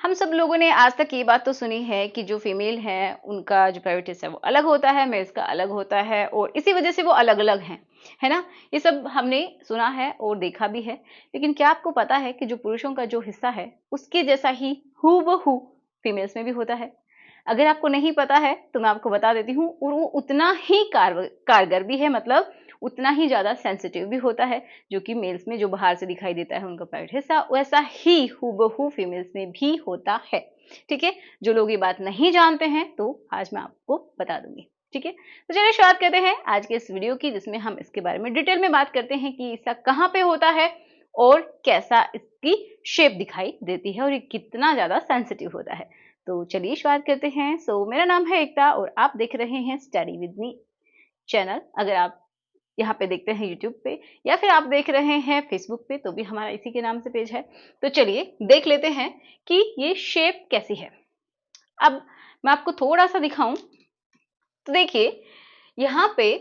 हम सब लोगों ने आज तक ये बात तो सुनी है कि जो फीमेल है उनका जो प्राइवेट हिस्सा है वो अलग होता है, मेल्स का अलग होता है और इसी वजह से वो अलग अलग हैं, है ना। ये सब हमने सुना है और देखा भी है। लेकिन क्या आपको पता है कि जो पुरुषों का जो हिस्सा है उसके जैसा ही हूबहू फीमेल्स में भी होता है। अगर आपको नहीं पता है तो मैं आपको बता देती हूँ, और वो उतना ही कारगर भी है, मतलब उतना ही ज्यादा सेंसिटिव भी होता है। जो कि मेल्स में जो बाहर से दिखाई देता है उनका प्राइवेट हिस्सा, वैसा ही हूबहू फीमेल्स में भी होता है। ठीक है, जो लोग ये बात नहीं जानते हैं तो आज मैं आपको बता दूंगी। ठीक है, तो चलिए शुरुआत करते हैं आज के इस वीडियो की, जिसमें हम इसके बारे में डिटेल में बात करते हैं कि इसका कहाँ पे होता है और कैसा इसकी शेप दिखाई देती है और ये कितना ज्यादा सेंसिटिव होता है। तो चलिए शुरुआत करते हैं। मेरा नाम है एकता और आप देख रहे हैं स्टडी विद मी चैनल। अगर आप यहाँ पे देखते हैं यूट्यूब पे या फिर आप देख रहे हैं फेसबुक पे तो भी हमारा इसी के नाम से पेज है। तो चलिए देख लेते हैं कि ये शेप कैसी है। अब मैं आपको थोड़ा सा दिखाऊं तो देखिए यहाँ पे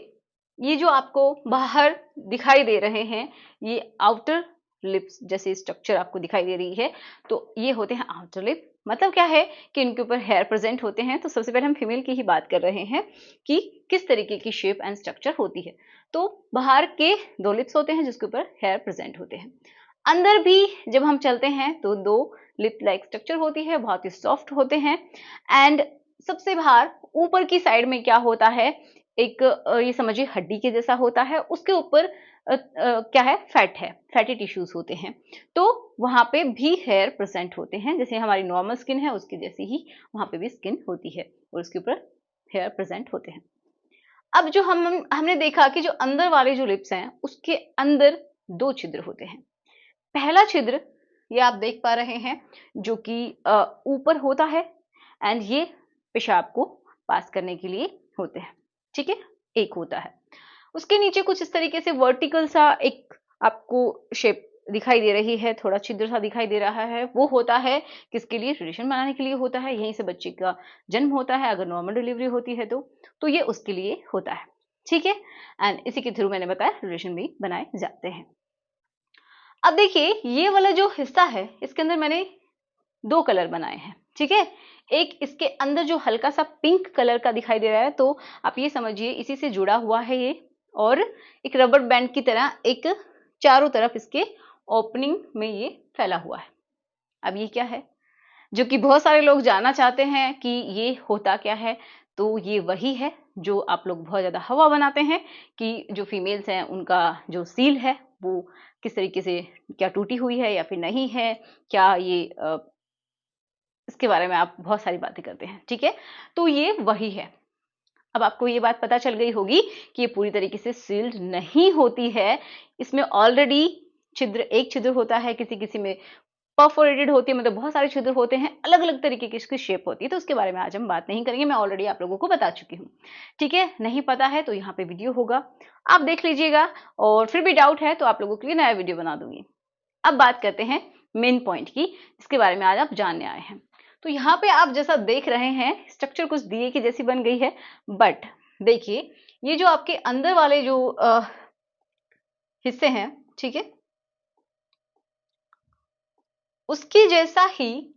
ये जो आपको बाहर दिखाई दे रहे हैं ये आउटर लिप्स जैसे स्ट्रक्चर आपको दिखाई दे रही है, तो ये होते हैं आउटर लिप। मतलब क्या है कि इनके ऊपर हेयर प्रेजेंट होते हैं। तो सबसे पहले हम फीमेल की ही बात कर रहे हैं कि किस तरीके की शेप एंड स्ट्रक्चर होती है। तो बाहर के दो लिप्स होते हैं जिसके ऊपर हेयर प्रेजेंट होते हैं। अंदर भी जब हम चलते हैं तो दो लिप लाइक स्ट्रक्चर होती है, बहुत ही सॉफ्ट होते हैं। एंड सबसे बाहर ऊपर की साइड में क्या होता है, एक ये समझिए हड्डी के जैसा होता है, उसके ऊपर क्या है, फैट है, फैटी टिश्यूज होते हैं। तो वहां पे भी हेयर प्रेजेंट होते हैं, जैसे हमारी नॉर्मल स्किन है उसकी जैसी ही वहां पे भी स्किन होती है और उसके ऊपर हेयर प्रेजेंट होते हैं। अब जो हमने देखा कि जो अंदर वाले जो लिप्स हैं उसके अंदर दो छिद्र होते हैं। पहला छिद्र ये आप देख पा रहे हैं जो कि ऊपर होता है एंड ये पेशाब को पास करने के लिए होते हैं। ठीक है, एक होता है। उसके नीचे कुछ इस तरीके से वर्टिकल सा एक आपको शेप दिखाई दे रही है, थोड़ा छिद्र सा दिखाई दे रहा है, वो होता है किसके लिए, रिलेशन बनाने के लिए होता है। यहीं से बच्चे का जन्म होता है अगर नॉर्मल डिलीवरी होती है तो ये उसके लिए होता है। ठीक है, एंड इसी के थ्रू मैंने बताया रिलेशन भी बनाए जाते हैं। अब देखिए ये वाला जो हिस्सा है इसके अंदर मैंने दो कलर बनाए हैं। ठीक है, एक इसके अंदर जो हल्का सा पिंक कलर का दिखाई दे रहा है तो आप ये समझिए इसी से जुड़ा हुआ है ये, और एक रबर बैंड की तरह एक चारों तरफ इसके ओपनिंग में ये फैला हुआ है। अब ये क्या है जो कि बहुत सारे लोग जानना चाहते हैं कि ये होता क्या है। तो ये वही है जो आप लोग बहुत ज्यादा हवा बनाते हैं कि जो फीमेल्स हैं उनका जो सील है वो किस तरीके से, क्या टूटी हुई है या फिर नहीं है, क्या ये इसके बारे में आप बहुत सारी बातें करते हैं। ठीक है, तो ये वही है। अब आपको ये बात पता चल गई होगी कि ये पूरी तरीके से सील्ड नहीं होती है। इसमें ऑलरेडी छिद्र, एक छिद्र होता है, किसी किसी में परफोरेटेड होती है, मतलब बहुत सारे छिद्र होते हैं, अलग अलग तरीके की इसकी शेप होती है। तो उसके बारे में आज हम बात नहीं करेंगे, मैं ऑलरेडी आप लोगों को बता चुकी हूँ। ठीक है, नहीं पता है तो यहाँ पे वीडियो होगा, आप देख लीजिएगा, और फिर भी डाउट है तो आप लोगों के लिए नया वीडियो बना दूंगी। अब बात करते हैं मेन पॉइंट की, जिसके बारे में आज आप जानने आए हैं। तो यहाँ पे आप जैसा देख रहे हैं स्ट्रक्चर कुछ दिए की जैसी बन गई है, बट देखिए ये जो आपके अंदर वाले जो हिस्से हैं, ठीक है, उसके जैसा ही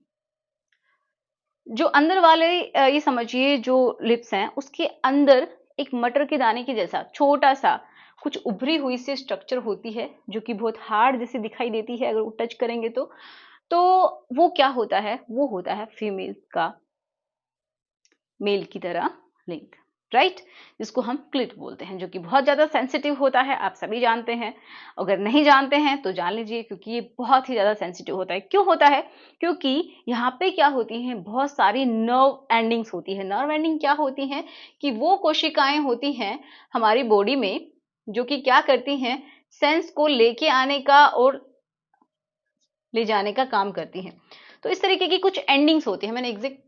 जो अंदर वाले ये समझिए जो लिप्स हैं उसके अंदर एक मटर के दाने के जैसा छोटा सा कुछ उभरी हुई सी स्ट्रक्चर होती है जो कि बहुत हार्ड जैसी दिखाई देती है अगर वो टच करेंगे तो वो क्या होता है, वो होता है फीमेल का मेल की तरह लिंक, राइट, जिसको हम क्लिट बोलते हैं, जो कि बहुत ज्यादा सेंसिटिव होता है, आप सभी जानते हैं। अगर नहीं जानते हैं तो जान लीजिए, क्योंकि ये बहुत ही ज्यादा सेंसिटिव होता है। क्यों होता है, क्योंकि यहाँ पे क्या होती हैं, बहुत सारी नर्व एंडिंग्स होती है। नर्व एंडिंग क्या होती हैं कि वो कोशिकाएं होती हैं हमारी बॉडी में जो कि क्या करती हैं, सेंस को लेके आने का और ले जाने का काम करती हैं। तो इस तरीके की कुछ एंडिंग्स होती है। मैंने एग्जैक्ट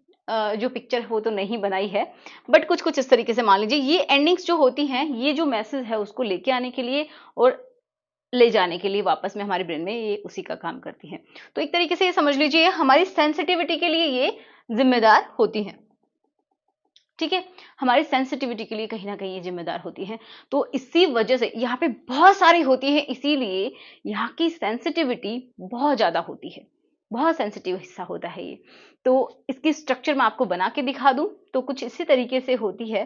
जो पिक्चर हो तो नहीं बनाई है, बट कुछ कुछ इस तरीके से मान लीजिए ये एंडिंग्स जो होती हैं, ये जो मैसेज है उसको लेके आने के लिए और ले जाने के लिए वापस में हमारे ब्रेन में, ये उसी का काम करती हैं। तो एक तरीके से ये समझ लीजिए हमारी सेंसिटिविटी के लिए ये जिम्मेदार होती हैं। ठीक है, हमारी सेंसिटिविटी के लिए कहीं ना कहीं ये जिम्मेदार होती है। तो इसी वजह से यहाँ पे बहुत सारी होती है, इसीलिए यहाँ की सेंसिटिविटी बहुत ज्यादा होती है। बहुत सेंसिटिव हिस्सा होता है ये। तो इसकी स्ट्रक्चर मैं आपको बना के दिखा दूं तो कुछ इसी तरीके से होती है।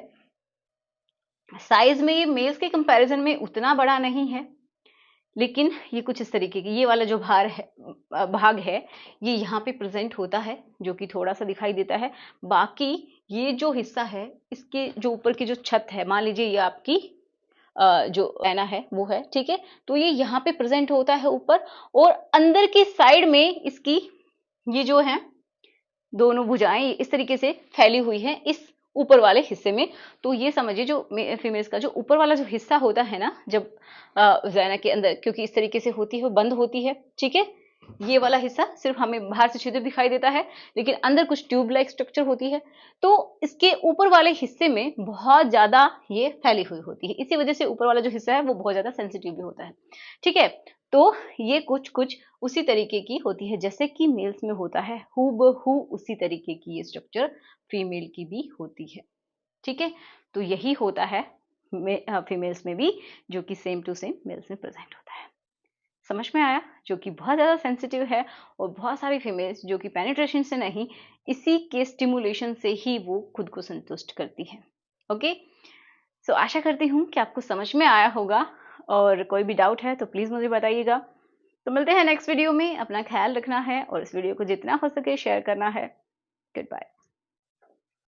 साइज में ये मेल्स के कंपैरिजन में उतना बड़ा नहीं है, लेकिन ये कुछ इस तरीके की, ये वाला जो भाग है ये यहाँ पे प्रेजेंट होता है, जो कि थोड़ा सा दिखाई देता है। बाकी ये जो हिस्सा है, इसके जो ऊपर की जो छत है, मान लीजिए ये आपकी जो एना है वो है, ठीक है, तो ये यहाँ पे प्रेजेंट होता है ऊपर, और अंदर की साइड में इसकी ये जो है दोनों भुजाएं इस तरीके से फैली हुई हैं इस ऊपर वाले हिस्से में। तो ये समझिए जो फीमेल्स का जो ऊपर वाला जो हिस्सा होता है ना, जब वजाइना के अंदर, क्योंकि इस तरीके से होती है, बंद होती है, ठीक है, ये वाला हिस्सा सिर्फ हमें बाहर से छिद्र दिखाई देता है, लेकिन अंदर कुछ ट्यूब लाइक स्ट्रक्चर होती है। तो इसके ऊपर वाले हिस्से में बहुत ज्यादा ये फैली हुई होती है, इसी वजह से ऊपर वाला जो हिस्सा है वो बहुत ज्यादा सेंसिटिव भी होता है, ठीक है। तो ये कुछ कुछ उसी तरीके की होती है जैसे कि मेल्स में होता है, हूबहू उसी तरीके की ये स्ट्रक्चर फीमेल की भी होती है, ठीक है। तो यही होता है फीमेल्स में भी, जो कि सेम टू सेम मेल्स में प्रेजेंट होता है। समझ में आया? जो कि बहुत ज़्यादा सेंसिटिव है, और बहुत सारी फीमेल्स जो कि पेनिट्रेशन से नहीं, इसी के स्टिमुलेशन से ही वो खुद को संतुष्ट करती है। ओके, सो आशा करती हूँ कि आपको समझ में आया होगा, और कोई भी डाउट है तो प्लीज़ मुझे बताइएगा। तो मिलते हैं नेक्स्ट वीडियो में, अपना ख्याल रखना है और इस वीडियो को जितना हो सके शेयर करना है। Good bye.